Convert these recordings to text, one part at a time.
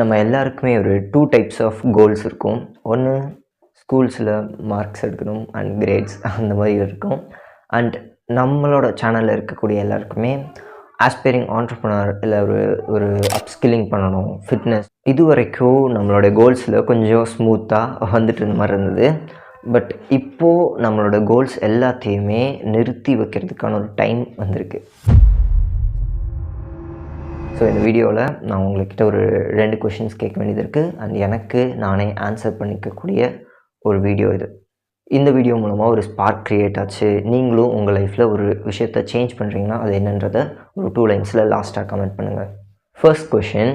நம்ம எல்லாருக்குமே ஒரு 2 டைப்ஸ் ஆஃப் கோல்ஸ் இருக்கும். ஒன்று ஸ்கூல்ஸில் மார்க்ஸ் எடுக்கணும் அண்ட் கிரேட்ஸ் அந்த மாதிரி இருக்கும். அண்ட் நம்மளோட சேனலில் இருக்கக்கூடிய எல்லாருக்குமே ஆஸ்பைரிங் ஆண்டர்ப்ரனர் இல்லை ஒரு ஒரு அப்ஸ்கில்லிங் பண்ணணும், ஃபிட்னஸ், இது வரைக்கும் நம்மளோட கோல்ஸில் கொஞ்சம் ஸ்மூத்தாக வந்துட்டு இருந்த மாதிரி இருந்தது. பட் இப்போது நம்மளோட கோல்ஸ் எல்லாத்தையுமே நிறுத்தி வைக்கிறதுக்கான ஒரு டைம் வந்திருக்கு. ஸோ இந்த வீடியோவில் நான் உங்கள்கிட்ட ஒரு 2 கொஷின்ஸ் கேட்க வேண்டியது இருக்குது. அண்ட் எனக்கு நானே ஆன்சர் பண்ணிக்கக்கூடிய ஒரு வீடியோ இது. இந்த வீடியோ மூலமாக ஒரு ஸ்பார்க் க்ரியேட் ஆச்சு, நீங்களும் உங்கள் லைஃப்பில் ஒரு விஷயத்தை சேஞ்ச் பண்ணுறீங்கன்னா அது என்னன்றதை ஒரு 2 லைன்ஸில் லாஸ்ட்டாக கமெண்ட் பண்ணுங்கள். First question,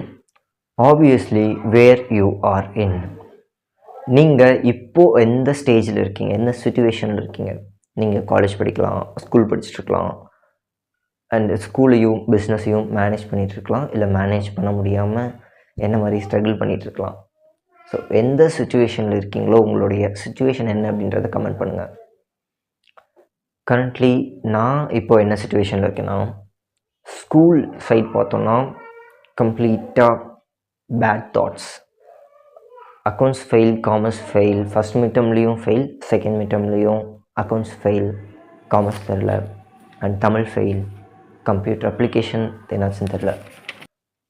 obviously where you are in. நீங்கள் இப்போது எந்த ஸ்டேஜில் இருக்கீங்க, எந்த சுச்சுவேஷனில் இருக்கீங்க? நீங்கள் காலேஜ் படிக்கலாம், ஸ்கூல் படிச்சுட்ருக்கலாம், அண்ட் ஸ்கூலையும் பிஸ்னஸையும் மேனேஜ் பண்ணிகிட்ருக்கலாம், இல்லை மேனேஜ் பண்ண முடியாமல் என்ன மாதிரி ஸ்ட்ரகிள் பண்ணிகிட்ருக்கலாம். ஸோ எந்த சுச்சுவேஷனில் இருக்கீங்களோ உங்களுடைய சுச்சுவேஷன் என்ன அப்படின்றத கமெண்ட் பண்ணுங்கள். கரண்ட்லி நான் இப்போது என்ன சுச்சுவேஷனில் இருக்கேன்னா, ஸ்கூல் சைட் பார்த்தோன்னா கம்ப்ளீட்டாக bad thoughts. Accounts fail, commerce fail, first மிட்டம்லேயும் ஃபெயில், செகண்ட் மிட்டம்லேயும் அக்கௌண்ட்ஸ் ஃபெயில், காமர்ஸ் தெரில, and Tamil fail, computer application என்னாச்சுன்னு தெரில.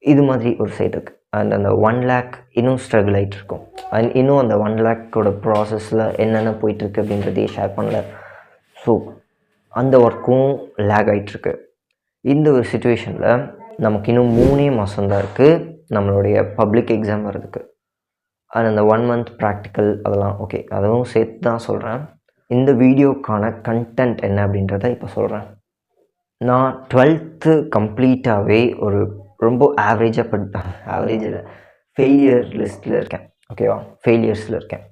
இது மாதிரி ஒரு சைடு இருக்குது. அண்ட் அந்த 1 lakh இன்னும் ஸ்ட்ரகிள் ஆகிட்டுருக்கும். அண்ட் இன்னும் அந்த 1 lakhோட ப்ராசஸில் என்னென்ன போயிட்டுருக்கு அப்படின்றதையே ஷேர் பண்ணல. ஸோ அந்த ஒர்க்கும் லேக் ஆகிட்டுருக்கு. இந்த ஒரு சுச்சுவேஷனில் நமக்கு இன்னும் 3 மாதம் தான் இருக்குது நம்மளுடைய பப்ளிக் எக்ஸாம் வர்றதுக்கு. அண்ட் அந்த 1 month ப்ராக்டிக்கல் அதெல்லாம் ஓகே, அதுவும் சேர்த்து தான் சொல்கிறேன். இந்த வீடியோக்கான கண்டென்ட் என்ன அப்படின்றத இப்போ சொல்கிறேன். நான் 12th கம்ப்ளீட்டாகவே ஒரு ரொம்ப ஆவரேஜில் ஃபெயிலியர் லிஸ்ட்டில் இருக்கேன். ஓகேவா, ஃபெயிலியர்ஸில் இருக்கேன்.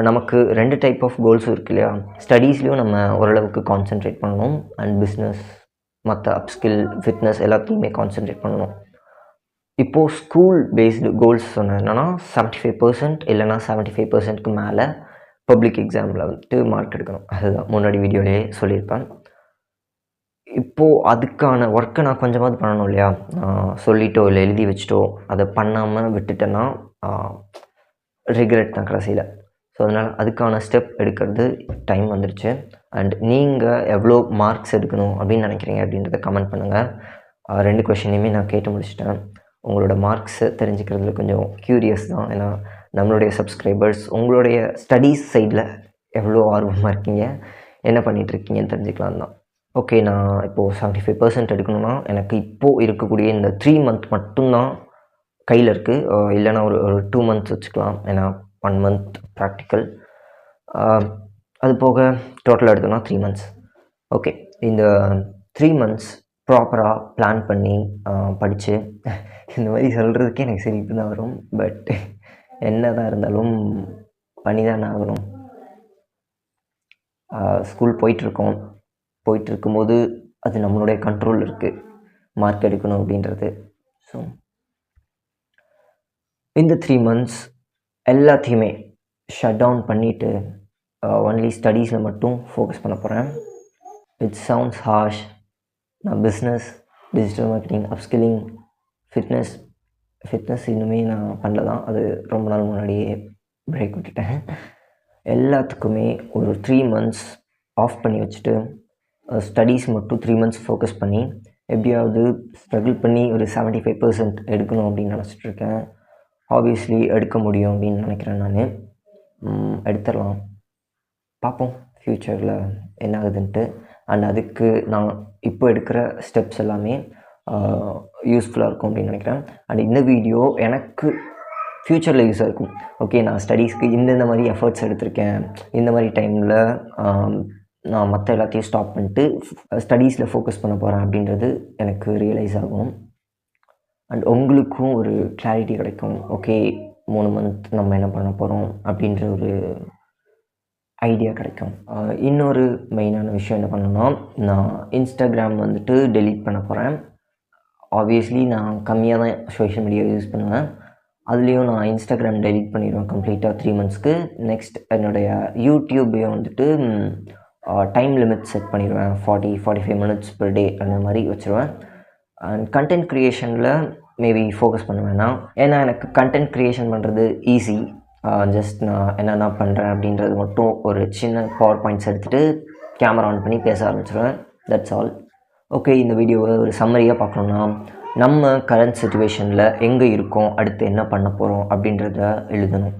நமக்கு 2 டைப் ஆஃப் கோல்ஸும் இருக்கு இல்லையா. ஸ்டடீஸ்லேயும் நம்ம ஓரளவுக்கு கான்சென்ட்ரேட் பண்ணணும், அண்ட் பிஸ்னஸ், மற்ற அப்ஸ்கில், ஃபிட்னஸ் எல்லாத்தையுமே கான்சென்ட்ரேட் பண்ணணும். இப்போது ஸ்கூல் பேஸ்டு கோல்ஸ் சொன்னேன் என்னென்னா 75% இல்லைனா 75%க்கு மேலே பப்ளிக் எக்ஸாமில் வந்துட்டு மார்க் எடுக்கணும். அதுதான் முன்னாடி வீடியோலேயே சொல்லியிருப்பேன். இப்போது அதுக்கான ஒர்க்கை நான் கொஞ்சமாவது பண்ணணும் இல்லையா. சொல்லிட்டோ இல்லை எழுதி வச்சுட்டோ அதை பண்ணாமல் விட்டுட்டேன்னா ரிக்ரெட் தான் கடைசியில். ஸோ அதனால் அதுக்கான ஸ்டெப் எடுக்கிறது டைம் வந்துடுச்சு. அண்ட் நீங்கள் எவ்வளோ மார்க்ஸ் எடுக்கணும் அப்படின்னு நினைக்கிறீங்க அப்படின்றத கமெண்ட் பண்ணுங்கள். 2 கொஷினையுமே நான் கேட்டு முடிச்சிட்டேன். உங்களோட மார்க்ஸை தெரிஞ்சுக்கிறதுல கொஞ்சம் க்யூரியஸ் தான். ஏன்னா நம்மளுடைய சப்ஸ்கிரைபர்ஸ் உங்களுடைய ஸ்டடீஸ் சைடில் எவ்வளோ ஆர்வமாக இருக்கீங்க, என்ன பண்ணிகிட்ருக்கீங்கன்னு தெரிஞ்சுக்கலாம் தான். ஓகே, நான் இப்போது 75% எடுக்கணும்னா எனக்கு இப்போது இருக்கக்கூடிய இந்த 3 month மட்டும்தான் கையில் இருக்குது. இல்லைனா ஒரு 2 months வச்சுக்கலாம். ஏன்னா 1 month ப்ராக்டிக்கல், அது போக டோட்டலாக எடுத்தோம்னா 3 months. ஓகே, இந்த 3 months ப்ராப்பராக பிளான் பண்ணி படித்து இந்த மாதிரி சொல்கிறதுக்கே எனக்கு சிரிப்பு தான் வரும். பட் என்ன தான் இருந்தாலும் பண்ணி தானே ஆகணும். ஸ்கூல் போயிட்டுருக்கும்போது அது நம்மளுடைய கண்ட்ரோல் இருக்குது, மார்க் எடுக்கணும் அப்படின்றது. ஸோ இந்த 3 months எல்லாத்தையுமே ஷட் டவுன் பண்ணிவிட்டு ஒன்லி ஸ்டடீஸில் மட்டும் ஃபோக்கஸ் பண்ண போகிறேன். It sounds harsh. நான் business, digital marketing, upskilling, fitness இன்னுமே நான் பண்ணல தான். அது ரொம்ப நாள் முன்னாடியே பிரேக் விட்டுட்டேன். எல்லாத்துக்குமே ஒரு 3 months ஆஃப் பண்ணி வச்சுட்டு ஸ்டடீஸ் மட்டும் 3 months ஃபோக்கஸ் பண்ணி எப்படியாவது ஸ்ட்ரகிள் பண்ணி ஒரு 75% எடுக்கணும் அப்படின்னு நினச்சிட்ருக்கேன். ஆப்வியஸ்லி எடுக்க முடியும் அப்படின்னு நினைக்கிறேன். நான் எடுத்துடலாம், பார்ப்போம் ஃப்யூச்சரில் என்ன ஆகுதுன்ட்டு. அண்ட் அதுக்கு நான் இப்போ எடுக்கிற ஸ்டெப்ஸ் எல்லாமே யூஸ்ஃபுல்லாக இருக்கும் அப்படின்னு நினைக்கிறேன். அண்ட் இந்த வீடியோ எனக்கு ஃப்யூச்சரில் யூஸாக இருக்கும். ஓகே, நான் ஸ்டடீஸ்க்கு இந்த மாதிரி எஃபர்ட்ஸ் எடுத்திருக்கேன், இந்த மாதிரி டைமில் நான் மற்ற எல்லாத்தையும் ஸ்டாப் பண்ணிட்டு ஸ்டடீஸில் ஃபோக்கஸ் பண்ண போகிறேன் அப்படின்றது எனக்கு ரியலைஸ் ஆகும். அண்ட் உங்களுக்கும் ஒரு கிளாரிட்டி கிடைக்கும். ஓகே, 3 month நம்ம என்ன பண்ண போகிறோம் அப்படின்ற ஒரு ஐடியா கிடைக்கும். இன்னொரு மெயினான விஷயம் என்ன பண்ணணும்னா, நான் இன்ஸ்டாகிராம் வந்துட்டு டெலீட் பண்ண போகிறேன். ஆப்வியஸ்லி நான் கம்மியாக தான் சோஷியல் மீடியா யூஸ் பண்ணுவேன். அதுலேயும் நான் இன்ஸ்டாகிராம் டெலீட் பண்ணிடுவேன் கம்ப்ளீட்டாக 3 monthsக்கு. நெக்ஸ்ட் என்னுடைய யூடியூப்பையும் வந்துட்டு டைம் லிமிட் செட் பண்ணிடுவேன். 40-45 minutes per day அந்த மாதிரி வச்சுருவேன். அண்ட் கண்டென்ட் க்ரியேஷனில் மேபி ஃபோக்கஸ் பண்ணுவேன்னா, ஏன்னா எனக்கு கண்டென்ட் க்ரியேஷன் பண்ணுறது ஈஸி. ஜஸ்ட் நான் என்னென்ன பண்ணுறேன் அப்படின்றது மட்டும் ஒரு சின்ன பவர் பாயிண்ட்ஸ் எடுத்துகிட்டு கேமரா ஆன் பண்ணி பேச ஆரம்பிச்சிடுவேன். That's all. ஓகே, இந்த வீடியோவை ஒரு சம்மரியாக பார்க்கணுன்னா, நம்ம கரண்ட் சிச்சுவேஷனில் எங்கே இருக்கோம், அடுத்து என்ன பண்ண போகிறோம் அப்படின்றத எழுதணும்,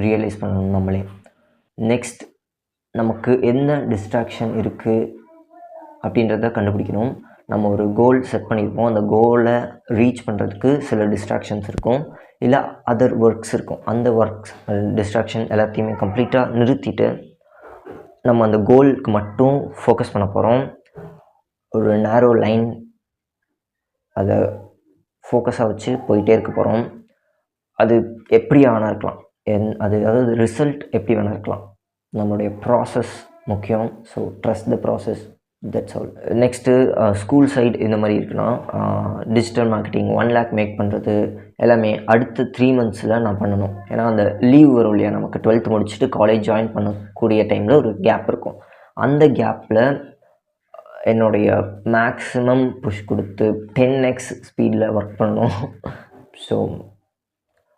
ரியலைஸ் பண்ணணும் நம்மளே. நெக்ஸ்ட், நமக்கு என்ன டிஸ்ட்ராக்ஷன் இருக்குது அப்படின்றத கண்டுபிடிக்கணும். நம்ம ஒரு கோல் செட் பண்ணியிருப்போம். அந்த கோலை ரீச் பண்ணுறதுக்கு சில டிஸ்ட்ராக்ஷன்ஸ் இருக்கும், இல்லை அதர் ஒர்க்ஸ் இருக்கும். அந்த ஒர்க்ஸ் டிஸ்ட்ராக்ஷன் எல்லாத்தையுமே கம்ப்ளீட்டாக நிறுத்திட்டு நம்ம அந்த கோலுக்கு மட்டும் ஃபோக்கஸ் பண்ண போகிறோம். ஒரு நேரோ லைன் அதை ஃபோக்கஸாக வச்சு போயிட்டே இருக்க போகிறோம். அது எப்படி வேணா இருக்கலாம், அதாவது ரிசல்ட் எப்படி வேணா இருக்கலாம். நம்மளுடைய ப்ராசஸ் முக்கியம். So trust the process. That's all. Next school side இந்த மாதிரி இருக்குன்னா, டிஜிட்டல் மார்க்கெட்டிங் 1 lakh மேக் பண்ணுறது எல்லாமே அடுத்த 3 monthஸில் நான் பண்ணணும். ஏன்னா அந்த லீவ் வரும் இல்லையா, நமக்கு 12th முடிச்சுட்டு காலேஜ் ஜாயின் பண்ணக்கூடிய டைமில் ஒரு கேப் இருக்கும். அந்த கேப்பில் என்னுடைய மேக்ஸிமம் புஷ் கொடுத்து 10x ஸ்பீடில் ஒர்க் பண்ணணும். ஸோ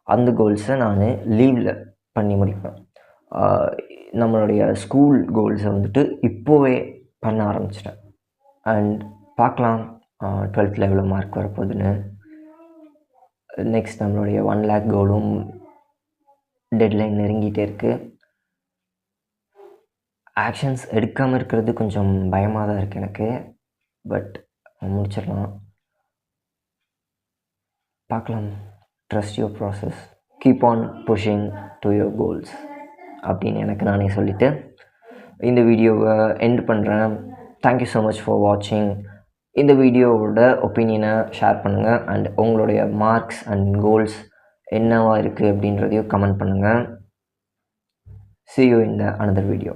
அந்த கோல்ஸை நான் லீவில் பண்ணி முடிப்பேன். நம்மளுடைய ஸ்கூல் கோல்ஸை வந்துட்டு இப்போவே பண்ண ஆரம்பிச்சிட்டேன். அண்ட் பார்க்கலாம் 12th எவ்வளோ மார்க் வரப்போகுதுன்னு. நெக்ஸ்ட் நம்மளுடைய 1 lakh கோலும் டெட்லைன் நெருங்கிட்டே இருக்குது. ஆக்ஷன்ஸ் எடுக்காமல் இருக்கிறது கொஞ்சம் பயமாக தான் இருக்குது எனக்கு. பட் முடிச்சிடலாம், பார்க்கலாம். Trust your process, keep on pushing to your goals அப்படின்னு எனக்கு நானே சொல்லிவிட்டு இந்த வீடியோவை எண்ட் பண்ணுறேன். தேங்க்யூ ஸோ மச் ஃபார் வாட்சிங். இந்த வீடியோவோட ஒப்பீனியனை ஷேர் பண்ணுங்கள். அண்ட் உங்களுடைய மார்க்ஸ் அண்ட் கோல்ஸ் என்னவா இருக்குது அப்படின்றதையும் கமெண்ட் பண்ணுங்கள். See you in the another video.